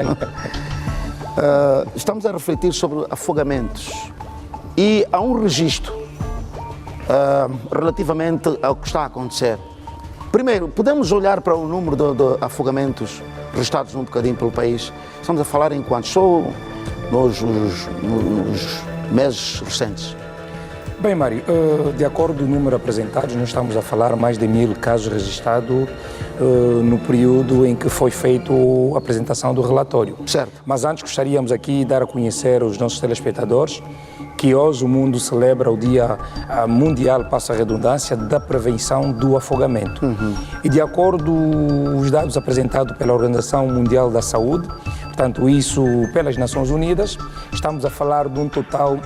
[SPEAKER 1] estamos a refletir sobre afogamentos. E há um registro relativamente ao que está a acontecer. Primeiro, podemos olhar para o número de afogamentos registrados um bocadinho pelo país. Estamos a falar em quantos? Só nos meses recentes.
[SPEAKER 9] Bem, Mário, de acordo com o número apresentado, nós estamos a falar mais de 1.000 casos registrados no período em que foi feita a apresentação do relatório.
[SPEAKER 1] Certo.
[SPEAKER 9] Mas antes gostaríamos aqui de dar a conhecer aos nossos telespectadores que hoje o mundo celebra o Dia Mundial, passa a redundância, da prevenção do afogamento. E de acordo com os dados apresentados pela Organização Mundial da Saúde, portanto isso pelas Nações Unidas, estamos a falar de um total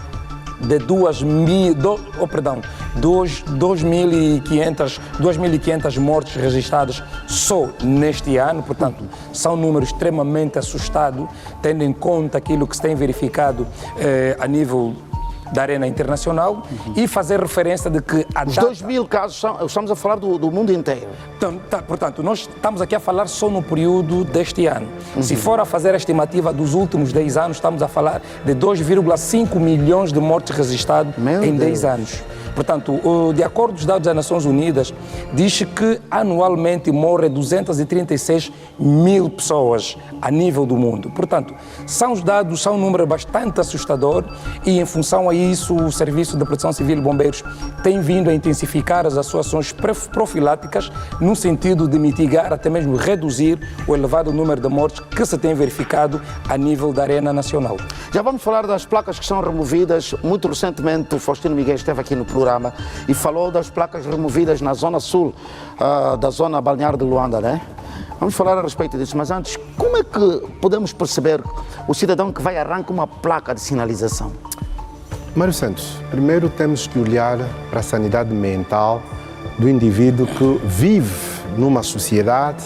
[SPEAKER 9] de 2.500 mortes registradas só neste ano, portanto, são números extremamente assustados, tendo em conta aquilo que se tem verificado a nível da Arena Internacional e fazer referência de que a
[SPEAKER 1] Os
[SPEAKER 9] data...
[SPEAKER 1] 2.000 casos, estamos a falar do mundo inteiro.
[SPEAKER 9] Portanto, nós estamos aqui a falar só no período deste ano. Se for a fazer a estimativa dos últimos 10 anos, estamos a falar de 2,5 milhões de mortes registradas em 10 anos. Portanto, de acordo com os dados das Nações Unidas, diz que anualmente morrem 236 mil pessoas a nível do mundo. Portanto, são os dados, são um número bastante assustador e, em função a isso, o Serviço de Proteção Civil e Bombeiros tem vindo a intensificar as suas ações profiláticas no sentido de mitigar, até mesmo reduzir o elevado número de mortes que se tem verificado a nível da Arena Nacional.
[SPEAKER 1] Já vamos falar das placas que são removidas. Muito recentemente, o Faustino Miguel esteve aqui no programa e falou das placas removidas na zona sul da zona balnear de Luanda, né? Vamos falar a respeito disso, mas antes, como é que podemos perceber o cidadão que vai arrancar uma placa de sinalização?
[SPEAKER 10] Mário Santos, primeiro temos que olhar para a sanidade mental do indivíduo que vive numa sociedade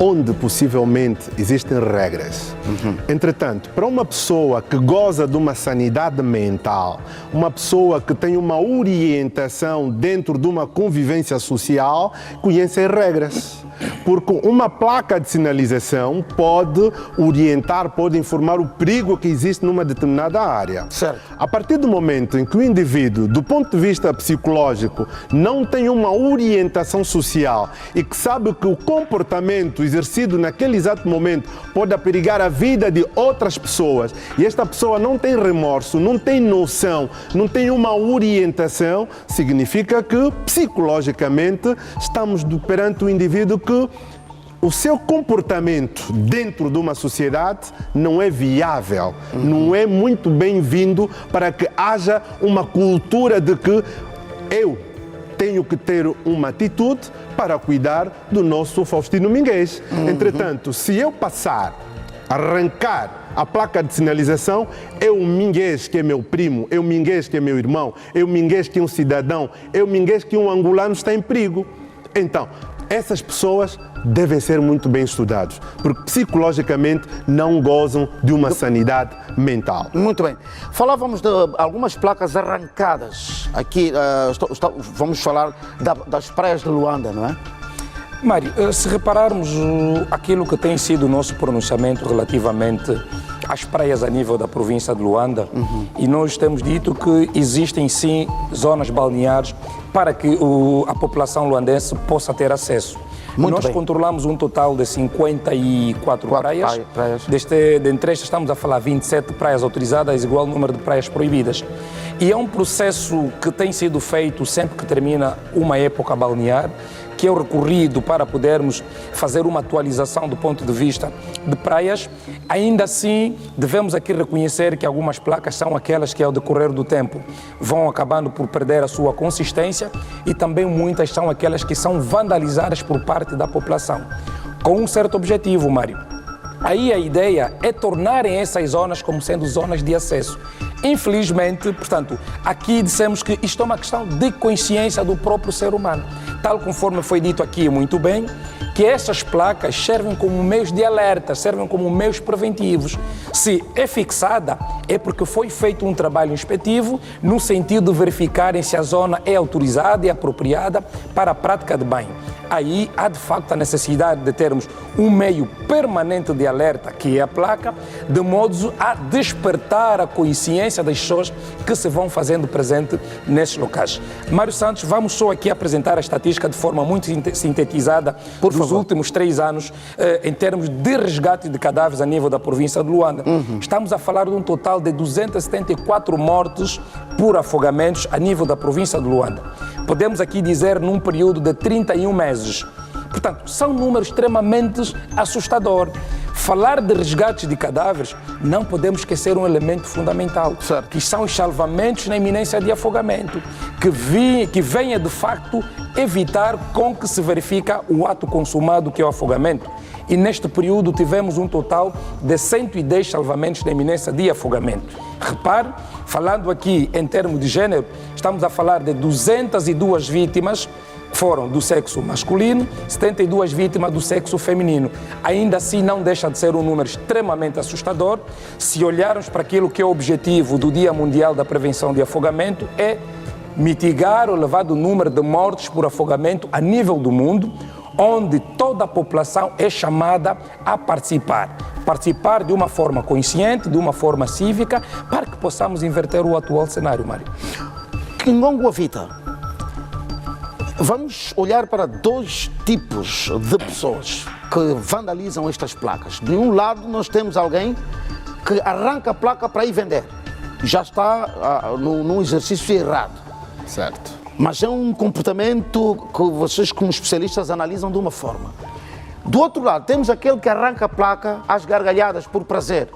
[SPEAKER 10] onde possivelmente existem regras. Entretanto, para uma pessoa que goza de uma sanidade mental, uma pessoa que tem uma orientação dentro de uma convivência social, conhece as regras. Porque uma placa de sinalização pode orientar, pode informar o perigo que existe numa determinada área.
[SPEAKER 1] Certo.
[SPEAKER 10] A partir do momento em que o indivíduo, do ponto de vista psicológico, não tem uma orientação social e que sabe que o comportamento exercido naquele exato momento pode aperigar a vida de outras pessoas e esta pessoa não tem remorso, não tem noção, não tem uma orientação, significa que psicologicamente estamos perante um indivíduo que o seu comportamento dentro de uma sociedade não é viável, não é muito bem-vindo para que haja uma cultura de que eu tenho que ter uma atitude para cuidar do nosso Faustino Miguel. Entretanto, se eu passar a arrancar a placa de sinalização, é o Miguel que é meu primo, é o Miguel que é meu irmão, é o Miguel que é um cidadão, é o Miguel que um angolano está em perigo. Então, essas pessoas devem ser muito bem estudados, porque psicologicamente não gozam de uma sanidade mental.
[SPEAKER 1] Muito bem. Falávamos de algumas placas arrancadas. Aqui vamos falar das praias de Luanda, não é?
[SPEAKER 9] Mário, se repararmos aquilo que tem sido o nosso pronunciamento relativamente às praias a nível da província de Luanda, e nós temos dito que existem sim zonas balneares para que a população luandense possa ter acesso. Nós controlamos um total de 54 praias. Dentre estas estamos a falar 27 praias autorizadas, igual número de praias proibidas. E é um processo que tem sido feito sempre que termina uma época balnear, que é o recorrido para podermos fazer uma atualização do ponto de vista de praias. Ainda assim, devemos aqui reconhecer que algumas placas são aquelas que ao decorrer do tempo vão acabando por perder a sua consistência e também muitas são aquelas que são vandalizadas por parte da população, com um certo objetivo, Mário. Aí a ideia é tornarem essas zonas como sendo zonas de acesso. Infelizmente, portanto, aqui dissemos que isto é uma questão de consciência do próprio ser humano. Tal conforme foi dito aqui muito bem, que essas placas servem como meios de alerta, servem como meios preventivos. Se é fixada, é porque foi feito um trabalho inspetivo no sentido de verificarem se a zona é autorizada e apropriada para a prática de banho. Aí há de facto a necessidade de termos um meio permanente de alerta, que é a placa, de modo a despertar a consciência das pessoas que se vão fazendo presente nesses locais. Mário Santos, vamos só aqui apresentar a estatística de forma muito sintetizada dos últimos 3 anos em termos de resgate de cadáveres a nível da província de Luanda. Estamos a falar de um total de 274 mortes por afogamentos a nível da província de Luanda. Podemos aqui dizer num período de 31 meses. Portanto, são números extremamente assustadores. Falar de resgates de cadáveres, não podemos esquecer um elemento fundamental, que são os salvamentos na iminência de afogamento, que venha de facto evitar com que se verifica o ato consumado que é o afogamento. E neste período tivemos um total de 110 salvamentos na iminência de afogamento. Repare, falando aqui em termos de gênero, estamos a falar de 202 vítimas foram do sexo masculino, 72 vítimas do sexo feminino. Ainda assim, não deixa de ser um número extremamente assustador. Se olharmos para aquilo que é o objetivo do Dia Mundial da Prevenção de Afogamento, é mitigar o elevado número de mortes por afogamento a nível do mundo, onde toda a população é chamada a participar de uma forma consciente, de uma forma cívica, para que possamos inverter o atual cenário, Mário.
[SPEAKER 1] Kingongo Avita, vamos olhar para dois tipos de pessoas que vandalizam estas placas. De um lado, nós temos alguém que arranca a placa para ir vender. Já está num exercício errado.
[SPEAKER 6] Certo.
[SPEAKER 1] Mas é um comportamento que vocês, como especialistas, analisam de uma forma. Do outro lado, temos aquele que arranca a placa às gargalhadas por prazer.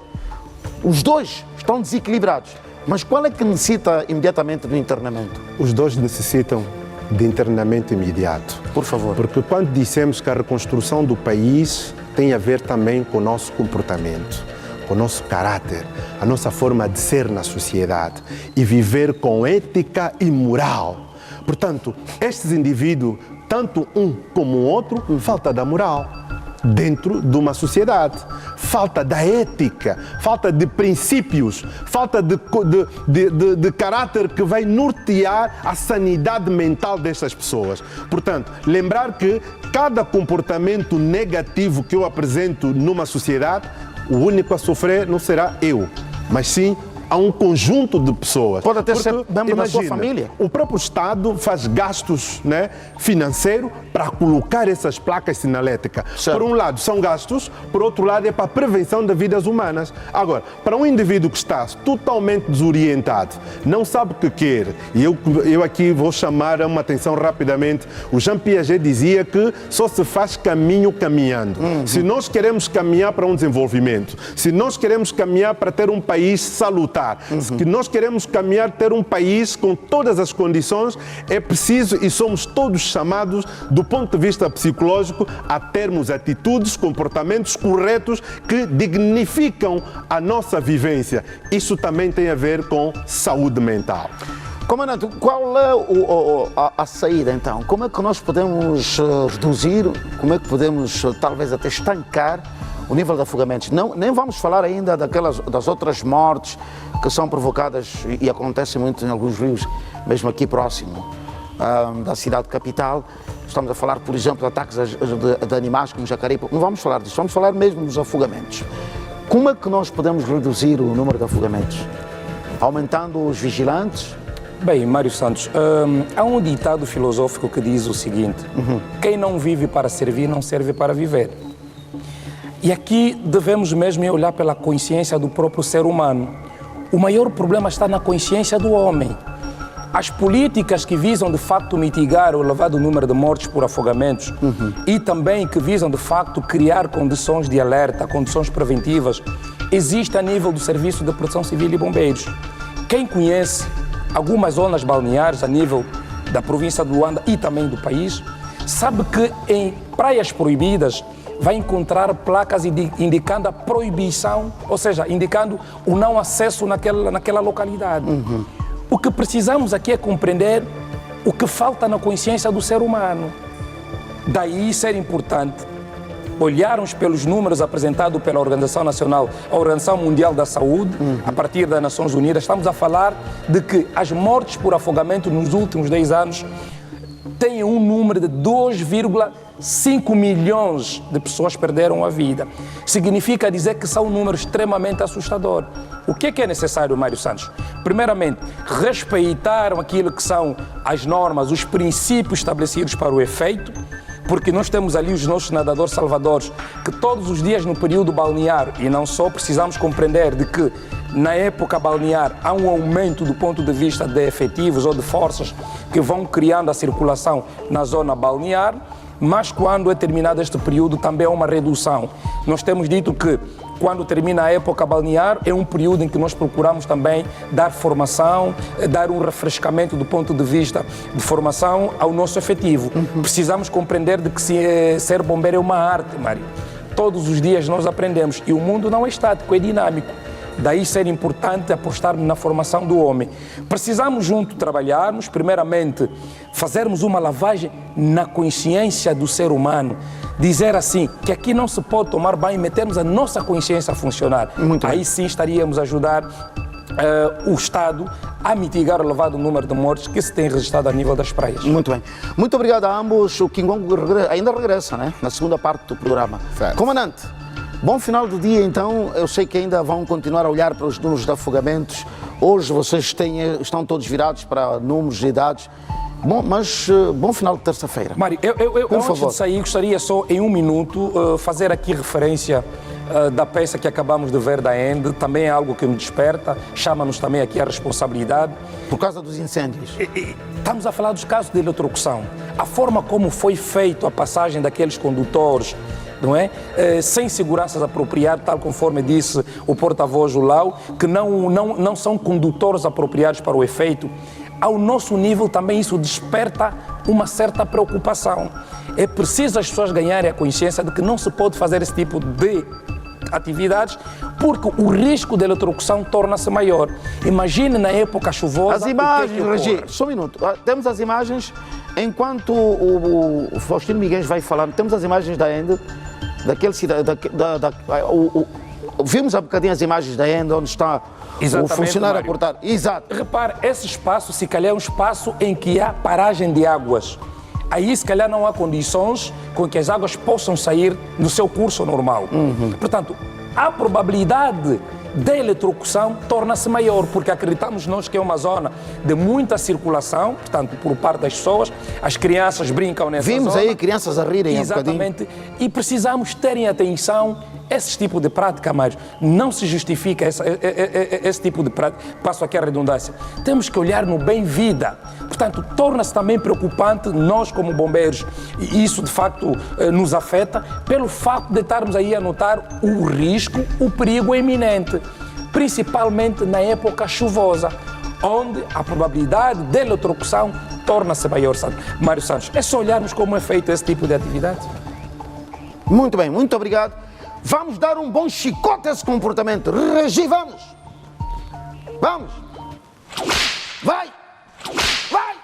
[SPEAKER 1] Os dois estão desequilibrados. Mas qual é que necessita imediatamente do internamento?
[SPEAKER 10] Os dois necessitam de internamento imediato.
[SPEAKER 1] Por favor.
[SPEAKER 10] Porque quando dissemos que a reconstrução do país tem a ver também com o nosso comportamento, com o nosso caráter, a nossa forma de ser na sociedade e viver com ética e moral. Portanto, estes indivíduos, tanto um como o outro, falta da moral dentro de uma sociedade, falta da ética, falta de princípios, falta de caráter que vai nortear a sanidade mental destas pessoas. Portanto, lembrar que cada comportamento negativo que eu apresento numa sociedade, o único a sofrer não será eu, mas sim a um conjunto de pessoas.
[SPEAKER 1] Pode até ser membro da sua família.
[SPEAKER 10] O próprio Estado faz gastos, né, financeiros para colocar essas placas sinaléticas.
[SPEAKER 1] Certo.
[SPEAKER 10] Por um lado são gastos, por outro lado é para a prevenção de vidas humanas. Agora, para um indivíduo que está totalmente desorientado, não sabe o que quer, e eu aqui vou chamar uma atenção rapidamente, o Jean Piaget dizia que só se faz caminho caminhando. Se nós queremos caminhar para um desenvolvimento, se nós queremos caminhar para ter um país salutar, que nós queremos caminhar, ter um país com todas as condições, é preciso e somos todos chamados, do ponto de vista psicológico, a termos atitudes, comportamentos corretos que dignificam a nossa vivência. Isso também tem a ver com saúde mental.
[SPEAKER 1] Comandante, qual é a saída então? Como é que nós podemos reduzir, como é que podemos talvez até estancar o nível de afogamentos? Nem vamos falar ainda das outras mortes que são provocadas e acontecem muito em alguns rios, mesmo aqui próximo da cidade capital. Estamos a falar, por exemplo, de ataques de animais como Jacareí. Não vamos falar disso, vamos falar mesmo dos afogamentos. Como é que nós podemos reduzir o número de afogamentos? Aumentando os vigilantes?
[SPEAKER 9] Bem, Mário Santos, há um ditado filosófico que diz o seguinte: quem não vive para servir, não serve para viver. E aqui devemos mesmo olhar pela consciência do próprio ser humano. O maior problema está na consciência do homem. As políticas que visam de facto mitigar o elevado número de mortes por afogamentos e também que visam de facto criar condições de alerta, condições preventivas, existem a nível do Serviço de Proteção Civil e Bombeiros. Quem conhece algumas zonas balneares a nível da província de Luanda e também do país, sabe que em praias proibidas vai encontrar placas indicando a proibição, ou seja, indicando o não acesso naquela localidade. O que precisamos aqui é compreender o que falta na consciência do ser humano. Daí ser importante olharmos pelos números apresentados pela Organização Nacional, a Organização Mundial da Saúde, a partir das Nações Unidas. Estamos a falar de que as mortes por afogamento nos últimos 10 anos têm um número de 2,5 milhões de pessoas perderam a vida. Significa dizer que são números extremamente assustadores. O que é necessário, Mário Santos? Primeiramente, respeitar aquilo que são as normas, os princípios estabelecidos para o efeito, porque nós temos ali os nossos nadadores salvadores que todos os dias no período balnear, e não só, precisamos compreender de que na época balnear há um aumento do ponto de vista de efetivos ou de forças que vão criando a circulação na zona balnear, mas quando é terminado este período também há uma redução. Nós temos dito que quando termina a época balnear é um período em que nós procuramos também dar formação, dar um refrescamento do ponto de vista de formação ao nosso efetivo. Precisamos compreender de que ser bombeiro é uma arte, Mário. Todos os dias nós aprendemos e o mundo não é estático, é dinâmico. Daí ser importante apostarmos na formação do homem. Precisamos juntos trabalharmos, primeiramente, fazermos uma lavagem na consciência do ser humano. Dizer assim, que aqui não se pode tomar banho e metermos a nossa consciência a funcionar. Aí sim estaríamos a ajudar o Estado a mitigar o elevado número de mortes que se tem registrado a nível das praias.
[SPEAKER 1] Muito bem. Muito obrigado a ambos. O Kingongo ainda regressa, né? Na segunda parte do programa.
[SPEAKER 6] Certo.
[SPEAKER 1] Comandante, bom final do dia, então. Eu sei que ainda vão continuar a olhar para os números de afogamentos. Hoje vocês estão todos virados para números de idades. Bom, mas bom final de terça-feira.
[SPEAKER 9] Mário, eu antes de sair, gostaria só em um minuto fazer aqui referência da peça que acabamos de ver da ENDE. Também é algo que me desperta, chama-nos também aqui a responsabilidade.
[SPEAKER 1] Por causa dos incêndios.
[SPEAKER 9] Estamos a falar dos casos de eletrocução. A forma como foi feita a passagem daqueles condutores, não é? Sem seguranças apropriadas, tal conforme disse o porta-voz Julau, que não são condutores apropriados para o efeito. Ao nosso nível também isso desperta uma certa preocupação. É preciso as pessoas ganharem a consciência de que não se pode fazer esse tipo de atividades porque o risco de eletrocução torna-se maior. Imagine na época chuvosa.
[SPEAKER 1] As imagens, Regi, só um minuto. Temos as imagens, enquanto o Faustino Miguel vai falar, temos as imagens da ENDE, daquele cidade. Vimos há bocadinho as imagens da ENDE, onde está o funcionário a cortar. Exato.
[SPEAKER 9] Repare, esse espaço, se calhar, é um espaço em que há paragem de águas. Aí, se calhar, não há condições com que as águas possam sair no seu curso normal. Portanto, a probabilidade da eletrocução torna-se maior, porque acreditamos nós que é uma zona de muita circulação, portanto, por parte das pessoas, as crianças brincam nessa zona.
[SPEAKER 1] Vimos aí crianças a rirem.
[SPEAKER 9] Exatamente. E precisamos terem atenção esse tipo de prática, Mário. Não se justifica esse tipo de prática. Passo aqui a redundância. Temos que olhar no bem-vida. Portanto, torna-se também preocupante nós como bombeiros, e isso de facto nos afeta, pelo facto de estarmos aí a notar o risco, o perigo iminente, principalmente na época chuvosa, onde a probabilidade de eletrocução torna-se maior. Mário Santos, é só olharmos como é feito esse tipo de atividade.
[SPEAKER 1] Muito bem, muito obrigado. Vamos dar um bom chicote a esse comportamento. Regi, vamos! Vamos! Vai! Vai!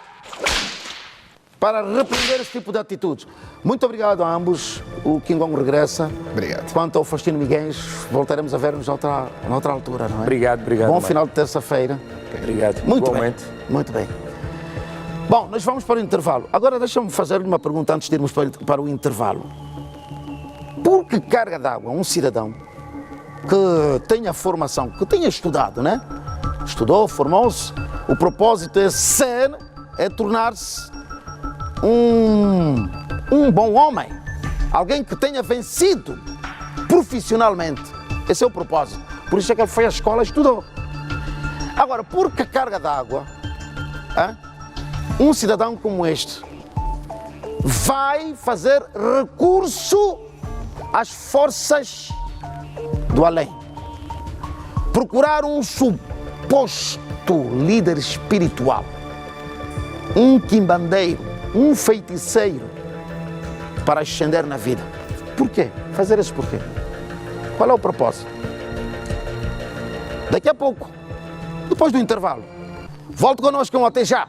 [SPEAKER 1] Para repreender esse tipo de atitudes. Muito obrigado a ambos. O Kingongo regressa.
[SPEAKER 6] Obrigado.
[SPEAKER 1] Quanto ao Faustino Miguel, voltaremos a ver-nos noutra altura, não é?
[SPEAKER 9] Obrigado.
[SPEAKER 1] Bom final de terça-feira.
[SPEAKER 9] Obrigado.
[SPEAKER 1] Muito bem. Muito bem. Bom, nós vamos para o intervalo. Agora deixa-me fazer uma pergunta antes de irmos para o intervalo. Por que carga d'água um cidadão que tenha formação, que tenha estudado, né? Estudou, formou-se, o propósito é tornar-se um bom homem, alguém que tenha vencido profissionalmente. Esse é o propósito. Por isso é que ele foi à escola e estudou. Agora, por que carga d'água um cidadão como este vai fazer recurso às forças do além, procurar um suposto líder espiritual, um quimbandeiro, um feiticeiro para ascender na vida? Por quê? Fazer esse porquê? Qual é o propósito? Daqui a pouco, depois do intervalo, volte connosco, até já!